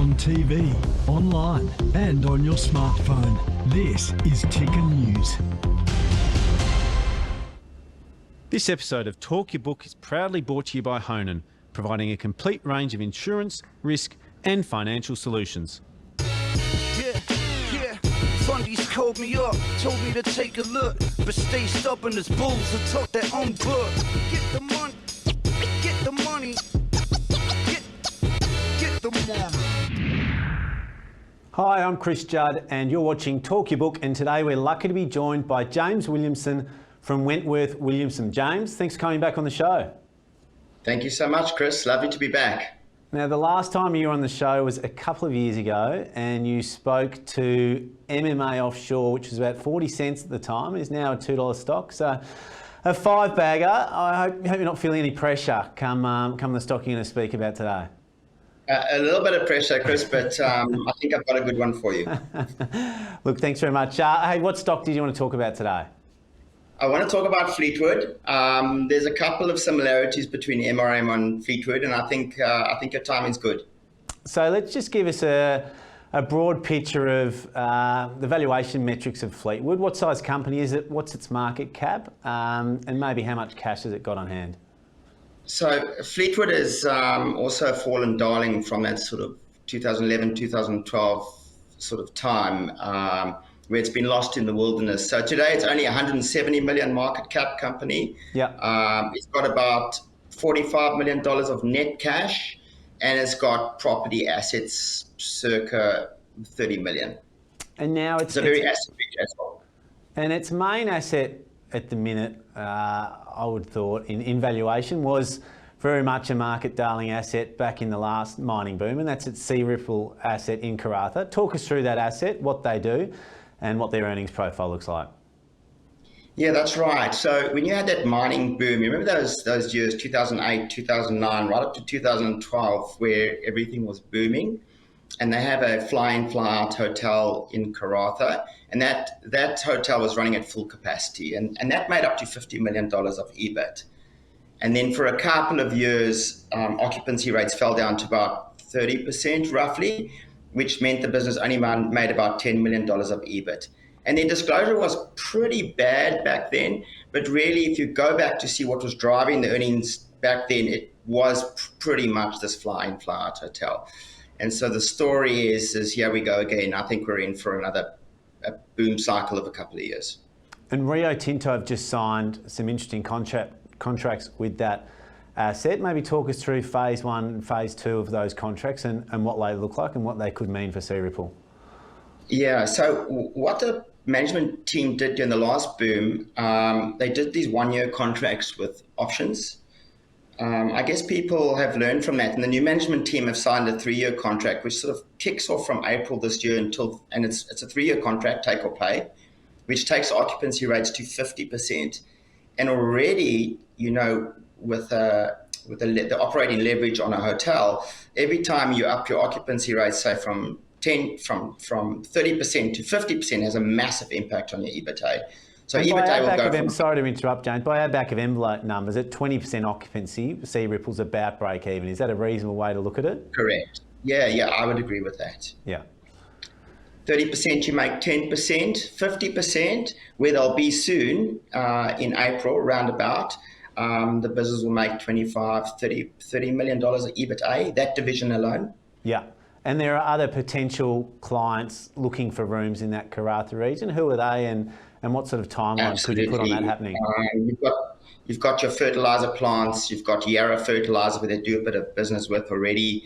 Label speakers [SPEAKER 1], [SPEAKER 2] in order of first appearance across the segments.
[SPEAKER 1] on TV, online and on your smartphone. This is Ticker News.
[SPEAKER 2] This episode of Talk Your Book is proudly brought to you by Honan, providing a complete range of insurance, risk and financial solutions.
[SPEAKER 3] Fundies called me up, told me to take a look, but stay stubborn as bulls and talk their own book. Get the money, get the money, get the money.
[SPEAKER 2] Hi, I'm Chris Judd and you're watching Talk Your Book, and today we're lucky to be joined by James Williamson from Wentworth Williamson. James, thanks for coming back on the show.
[SPEAKER 4] Thank you so much, Chris. Lovely to be back.
[SPEAKER 2] Now, the last time you were on the show was a couple of years ago and you spoke to MMA Offshore, which was about 40 cents at the time. It is now a $2 stock. So a five-bagger. I hope you're not feeling any pressure come the stock you're going to speak about today.
[SPEAKER 4] A little bit of pressure, Chris, but I think I've got a good one for you.
[SPEAKER 2] Look, thanks very much. Hey, what stock did you want to talk about today?
[SPEAKER 4] I want to talk about Fleetwood. There's a couple of similarities between MRM and Fleetwood, and I think your timing's good. So
[SPEAKER 2] let's just give us a broad picture of the valuation metrics of Fleetwood. What size company is it? What's its market cap? And maybe how much cash has it got on hand?
[SPEAKER 4] So Fleetwood is also a fallen darling from that sort of 2011, 2012 sort of time, where it's been lost in the wilderness. So today it's only a 170 million market cap company.
[SPEAKER 2] Yeah.
[SPEAKER 4] It's got about $45 million of net cash, and it's got property assets circa 30 million.
[SPEAKER 2] And now it's
[SPEAKER 4] a very asset rich as well.
[SPEAKER 2] And its main asset at the minute, I would thought, in valuation was very much a market darling asset back in the last mining boom, and that's its Searipple asset in Karratha. Talk us through that asset, what they do, and what their earnings profile looks like.
[SPEAKER 4] Yeah, that's right. So when you had that mining boom, you remember those years, 2008, 2009, right up to 2012, where everything was booming, and they have a fly-in, fly-out hotel in Karratha, and that hotel was running at full capacity, and that made up to $50 million of EBIT. And then for a couple of years, occupancy rates fell down to about 30% roughly, which meant the business only made about $10 million of EBIT. And their disclosure was pretty bad back then, but really if you go back to see what was driving the earnings back then, it was pretty much this fly-in, fly-out hotel. And so the story is here we go again. I think we're in for a boom cycle of a couple of years.
[SPEAKER 2] And Rio Tinto have just signed some interesting contracts with that asset. Maybe talk us through phase one and phase two of those contracts and what they look like and what they could mean for Searipple.
[SPEAKER 4] Yeah, so what the management team did during the last boom, they did these one-year contracts with options. I guess people have learned from that, and the new management team have signed a 3-year contract, which sort of kicks off from April this year and it's a 3-year contract, take or pay, which takes occupancy rates to 50%. And already, with the operating leverage on a hotel, every time you up your occupancy rate, say from 30% to 50%, has a massive impact on your EBITDA. So EBITDA will go from...
[SPEAKER 2] Sorry to interrupt, James. By our back of envelope numbers, at 20% occupancy, Searipple's about break even. Is that a reasonable way to look at it?
[SPEAKER 4] Correct. Yeah, I would agree with that.
[SPEAKER 2] Yeah.
[SPEAKER 4] 30% you make 10%, 50%, where they'll be soon in April, roundabout. The business will make $30 million of EBITDA, that division alone.
[SPEAKER 2] Yeah. And there are other potential clients looking for rooms in that Karratha region. Who are they and what sort of timeline could you put on that happening?
[SPEAKER 4] You've got your fertilizer plants, you've got Yarra Fertilizer, where they do a bit of business with already.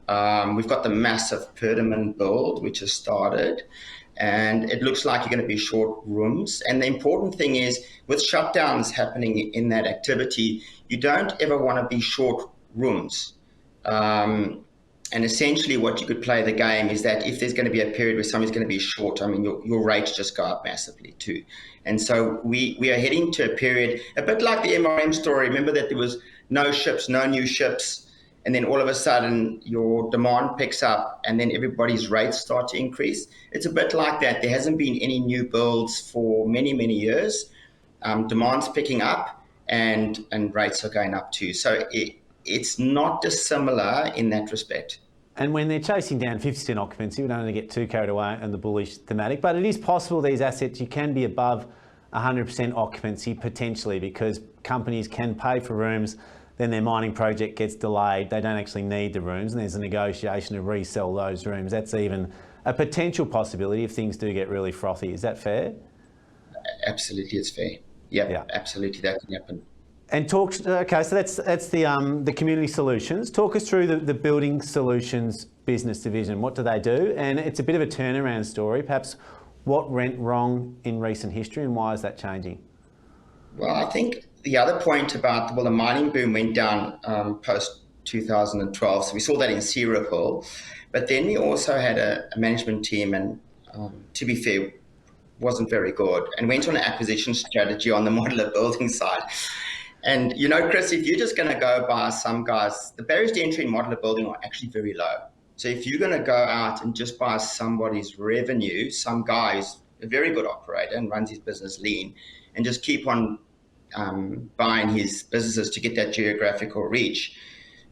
[SPEAKER 4] We've got the massive Perdaman build, which has started, and it looks like you're going to be short rooms. And the important thing is, with shutdowns happening in that activity, you don't ever want to be short rooms. And essentially what you could play the game is that if there's going to be a period where somebody's going to be short, your rates just go up massively too. And so we are heading to a period, a bit like the MRM story. Remember that there was no ships, no new ships, and then all of a sudden your demand picks up and then everybody's rates start to increase. It's a bit like that. There hasn't been any new builds for many, many years. Demand's picking up and rates are going up too. So it's not dissimilar in that respect.
[SPEAKER 2] And when they're chasing down 50% occupancy, we don't want to get too carried away on the bullish thematic, but it is possible these assets, you can be above 100% occupancy potentially, because companies can pay for rooms, then their mining project gets delayed, they don't actually need the rooms, and there's a negotiation to resell those rooms. That's even a potential possibility if things do get really frothy. Is that fair?
[SPEAKER 4] Absolutely, it's fair. Yep,
[SPEAKER 2] Yeah.
[SPEAKER 4] absolutely, that can happen.
[SPEAKER 2] And okay, so that's the community solutions. Talk us through the building solutions business division. What do they do? And it's a bit of a turnaround story. Perhaps what went wrong in recent history and why is that changing?
[SPEAKER 4] Well, I think the other point about, the mining boom went down post 2012. So we saw that in Searipple. But then we also had a management team, and to be fair, wasn't very good, and went on an acquisition strategy on the modular building side. And, Chris, if you're just going to go by some guys, the barriers to entry in modular building are actually very low. So if you're going to go out and just buy somebody's revenue, some guy who's a very good operator and runs his business lean, and just keep on buying his businesses to get that geographical reach,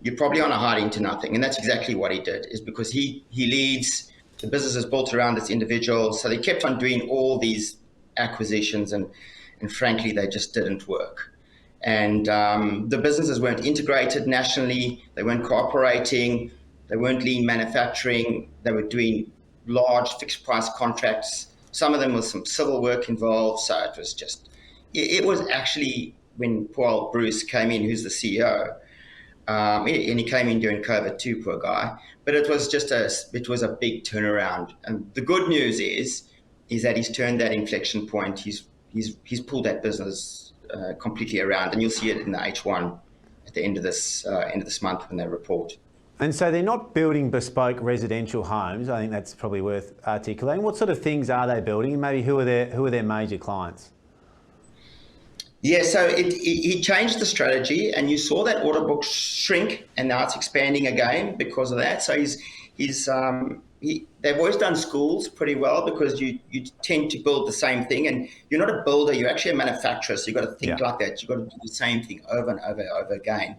[SPEAKER 4] you're probably on a hiding to nothing. And that's exactly what he did, is because he leads, the business is built around this individual. So they kept on doing all these acquisitions, and frankly, they just didn't work. And the businesses weren't integrated nationally, they weren't cooperating, they weren't lean manufacturing, they were doing large fixed price contracts, some of them with some civil work involved. So it was actually, when Paul Bruce came in, who's the CEO, and he came in during COVID too, poor guy, but it was a big turnaround. And the good news is that he's turned that inflection point, he's pulled that business completely around, and you'll see it in the H1 at the end of this month when they report.
[SPEAKER 2] And so they're not building bespoke residential homes. I think that's probably worth articulating. What sort of things are they building, and maybe who are their major clients?
[SPEAKER 4] Yeah, so he changed the strategy, and you saw that order book shrink, and now it's expanding again because of that. So they've always done schools pretty well, because you tend to build the same thing, and you're not a builder, you're actually a manufacturer. So you've got to think like that. You've got to do the same thing over and over again.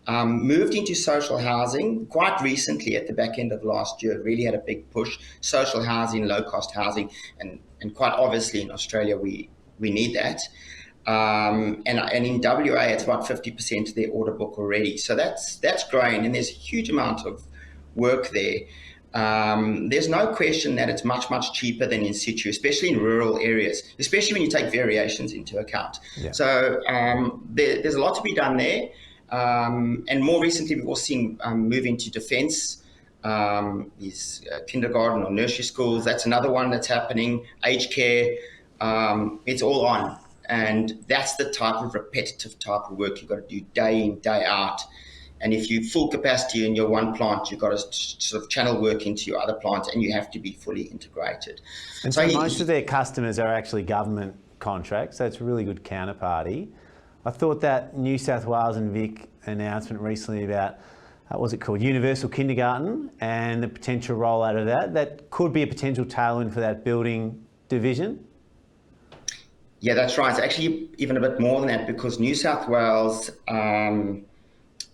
[SPEAKER 4] Moved into social housing quite recently at the back end of last year. Really had a big push. Social housing, low cost housing, and quite obviously in Australia we need that. And in WA it's about 50% of their order book already. So that's growing, and there's a huge amount of work there. There's no question that it's much, much cheaper than in situ, especially in rural areas, especially when you take variations into account. Yeah. So there's a lot to be done there. And more recently, we've also seen move into defence, these kindergarten or nursery schools. That's another one that's happening. Aged care, it's all on. And that's the type of repetitive type of work you've got to do day in, day out. And if you full capacity in your one plant, you've got to sort of channel work into your other plants, and you have to be fully integrated.
[SPEAKER 2] And so most of their customers are actually government contracts, so it's a really good counterparty. I thought that New South Wales and Vic announcement recently about, what was it called, Universal Kindergarten, and the potential rollout of that could be a potential tailwind for that building division.
[SPEAKER 4] Yeah, that's right. It's actually even a bit more than that, because New South Wales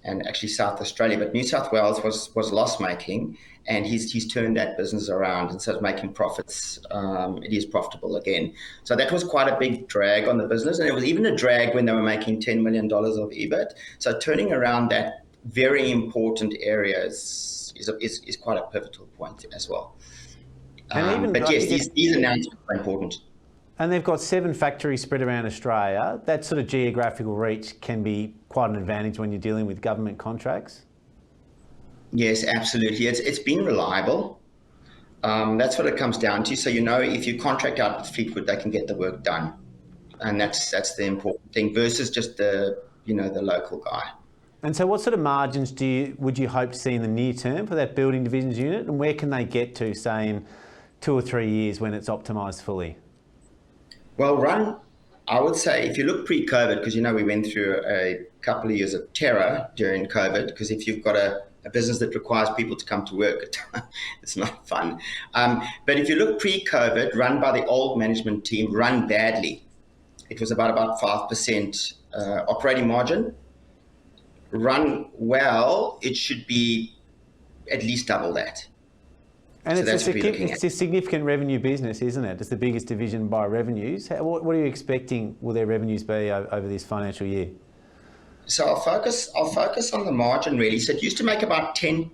[SPEAKER 4] and actually South Australia, but New South Wales was loss-making, and he's turned that business around, and so it's making profits. It is profitable again. So that was quite a big drag on the business, and it was even a drag when they were making $10 million of EBIT. So turning around that very important area is quite a pivotal point as well. But yes, these announcements are important.
[SPEAKER 2] And they've got 7 factories spread around Australia. That sort of geographical reach can be quite an advantage when you're dealing with government contracts.
[SPEAKER 4] Yes, absolutely. It's been reliable. That's what it comes down to. So, if you contract out with Fleetwood, they can get the work done. And that's the important thing, versus just the local guy.
[SPEAKER 2] And so what sort of margins would you hope to see in the near term for that building divisions unit? And where can they get to, say, in 2 or 3 years when it's optimised fully?
[SPEAKER 4] Well, I would say, if you look pre-COVID, because we went through a couple of years of terror during COVID, because if you've got a business that requires people to come to work, it's not fun. But if you look pre-COVID, run by the old management team, run badly. It was about 5% operating margin. Run well, it should be at least double that.
[SPEAKER 2] And
[SPEAKER 4] So that's what we're looking
[SPEAKER 2] it's a significant revenue business, isn't it? It's the biggest division by revenues. What are you expecting will their revenues be over this financial year?
[SPEAKER 4] So I'll focus on the margin really. So it used to make about $10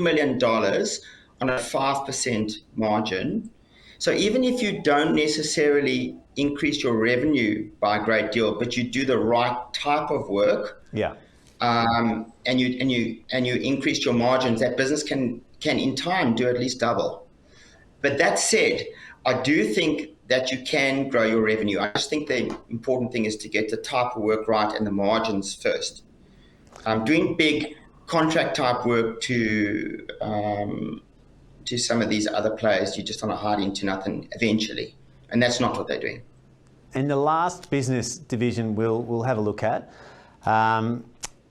[SPEAKER 4] million on a 5% margin. So even if you don't necessarily increase your revenue by a great deal, but you do the right type of work,
[SPEAKER 2] Yeah.
[SPEAKER 4] and you increase your margins, that business can in time do at least double. But that said, I do think that you can grow your revenue. I just think the important thing is to get the type of work right and the margins first. Doing big contract type work to some of these other players, you're just on a hide into nothing eventually, and that's not what they're doing.
[SPEAKER 2] And the last business division we'll have a look at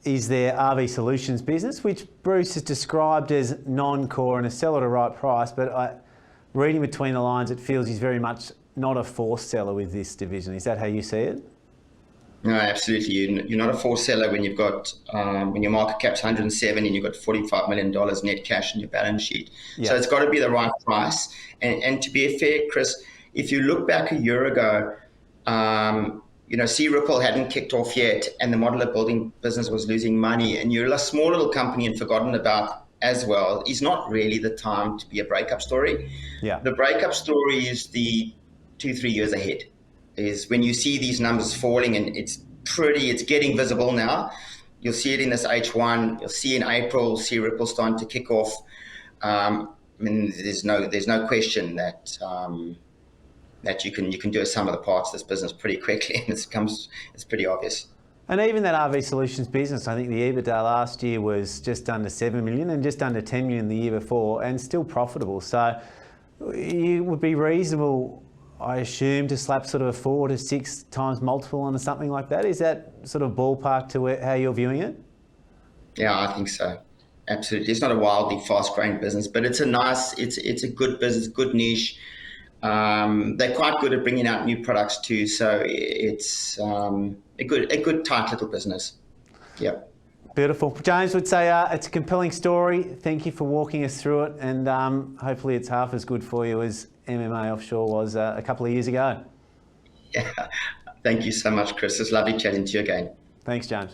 [SPEAKER 2] is their RV Solutions business, which Bruce has described as non-core and a sell at a right price. But reading between the lines, it feels he's very much not a forced seller with this division. Is that how you see it?
[SPEAKER 4] No, absolutely. You're not a forced seller when you've got when your market cap's 107 and you've got $45 million net cash in your balance sheet.
[SPEAKER 2] Yeah.
[SPEAKER 4] So it's got to be the right price. And to be fair, Chris, if you look back a year ago, Sea Ripple hadn't kicked off yet, and the modular building business was losing money, and you're a small little company and forgotten about as well, is not really the time to be a breakup story.
[SPEAKER 2] Yeah.
[SPEAKER 4] The breakup story is the 2-3 years ahead, is when you see these numbers falling, and it's getting visible now. You'll see it in this H1. You'll see in April, Sea Ripple starting to kick off. There's no question that that you can do a sum of the parts of this business pretty quickly, and it's pretty obvious.
[SPEAKER 2] And even that RV Solutions business, I think the EBITDA last year was just under 7 million and just under 10 million the year before, and still profitable. So it would be reasonable, I assume, to slap sort of a 4 to 6 times multiple on something like that. Is that sort of ballpark to how you're viewing it?
[SPEAKER 4] Yeah, I think so. Absolutely. It's not a wildly fast-growing business, but it's a good business, good niche. They're quite good at bringing out new products too, so it's a good tight little business. Yeah.
[SPEAKER 2] Beautiful. James would say it's a compelling story. Thank you for walking us through it, and hopefully it's half as good for you as MMA Offshore was a couple of years ago.
[SPEAKER 4] Yeah. Thank you so much, Chris. It's lovely chatting to you again.
[SPEAKER 2] Thanks, James.